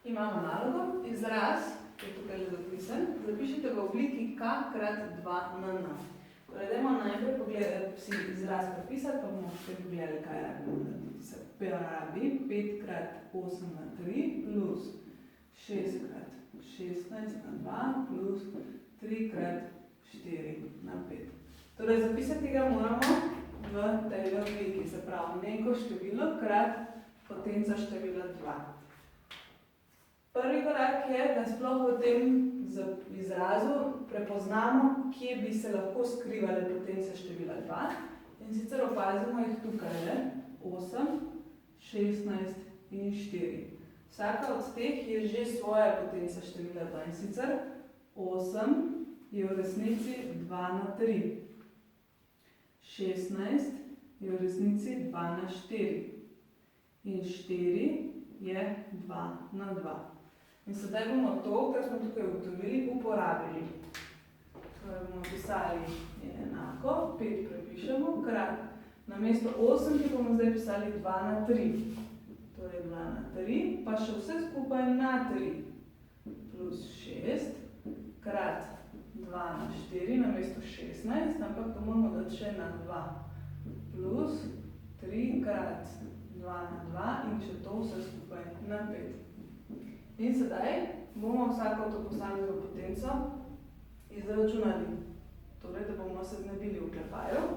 Imamo nalogo, izraz, ki je tukaj zapisan, zapišite v obliki k krat 2nn. Torej, dajmo najprej pogledati, si izraz prepisati, pa bomo še pogledali, kaj rabimo narediti. Se pravi 5 krat 8 na 3 plus 6 krat 16 na 2 plus 3 krat 4 na 5. Torej, zapisati ga moramo v tej obliki, se pravi neko število krat potenca števila 2. Prvi korak je, da sploh v tem izrazu prepoznamo, kje bi se lahko skrivale potence števila 2. In sicer opazimo jih tukaj, 8, 16 in 4. Vsaka od teh je že svoja potenca števila 2. In sicer 8 je v resnici 2 na 3. 16 je v resnici 2 na 4. In 4 je 2 na 2. In sedaj bomo to, kar smo tukaj ugotovili, uporabili. Torej bomo pisali je enako, 5 prepišemo, krat namesto 8, ki bomo zdaj pisali 2 na 3. Torej 2 na 3, pa še vse skupaj na 3. Plus 6, krat 2 na 4, namesto 16, ampak to moramo dati še na 2. Plus 3 krat 2 na 2 in še to vse skupaj na 5. In sedaj bomo vsako to posamezno potenco izračunali. Torej, da bomo se znebili oklepajev.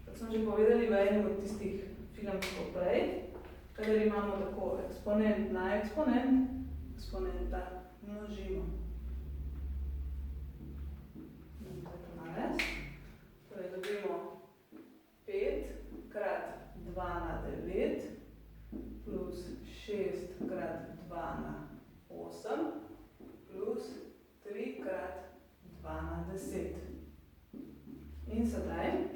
Kot smo že povedali v enem od tistih filmskih prej, kadar imamo tako eksponent na eksponent, eksponenta množimo. Torej, dobimo 5 krat 2 na 9 plus 6 krat 2 na 8 plus 3 krat 2 na 10. In sedaj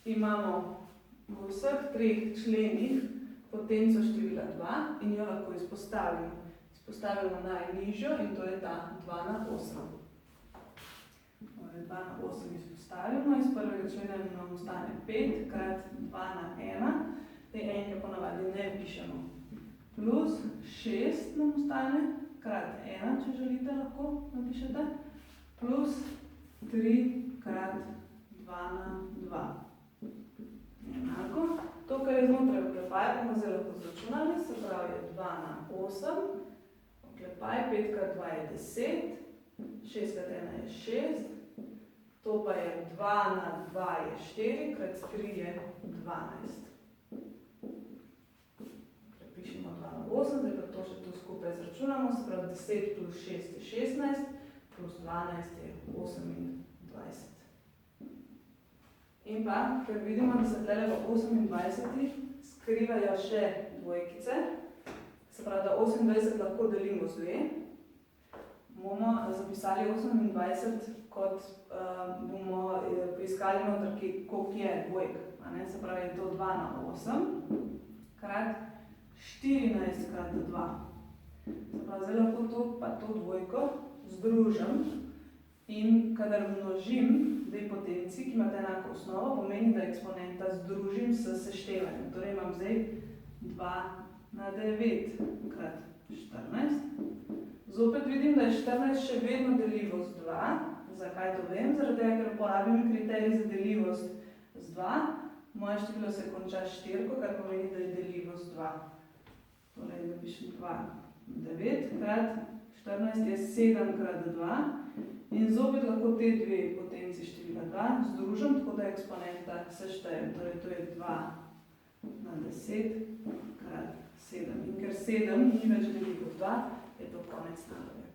imamo v vseh treh členih potenco števila 2 in jo lahko izpostavimo. Izpostavimo najnižjo in to je ta 2 na 8. Torej 2 na 8 izpostavimo, iz prvega člena nam ostane 5 krat 2 na 1, te enke ponavadi ne pišemo. Plus 6 nam ostane, krat 1, če želite, lahko napišete, plus 3 krat 2 na 2. Enako. To, kar je znotraj oklepaja, bomo zdaj lahko zračunali, se pravi je 2 na 8, oklepaj 5 krat 2 je 10, 6 krat 1 je 6, to pa je 2 na 2 je 4, krat 3 je 12. Pišemo 2 na 8, zdaj pa to še tu skupaj zračunamo, se pravi 10 plus 6 je 16, plus 12 je 28. In pa, ker vidimo, da se tele v 28 skrivajo še dvojkice, se pravi, da 28 lahko delimo z 2, bomo zapisali 28 kot bomo poiskali noter, koliko je dvojk. Se pravi, je to 2 na 8 krat 14 krat 2. Se pravi, zdaj lahko to pa to dvojko združim in kadar množim dve potenci, ki imate enako osnovo, pomeni, da eksponenta združim s seštevanjem. Torej imam zdaj 2 na 9 krat 14. Zopet vidim, da je 14 še vedno deljivo z 2. Zakaj to vem? Zaradi tega, ker uporabim kriterij za deljivost z 2. Moje število se konča s 4, kar pomeni, da je deljivo z 2. Torej, napišem 2 na 9 krat 14 je 7 krat 2 in zopet lahko te dve potenci števila 2 združim, tako da eksponenta seštejem. Torej, to je 2 na 10 krat 7. In ker 7 ni več deljivo z 2, je to konec naloge.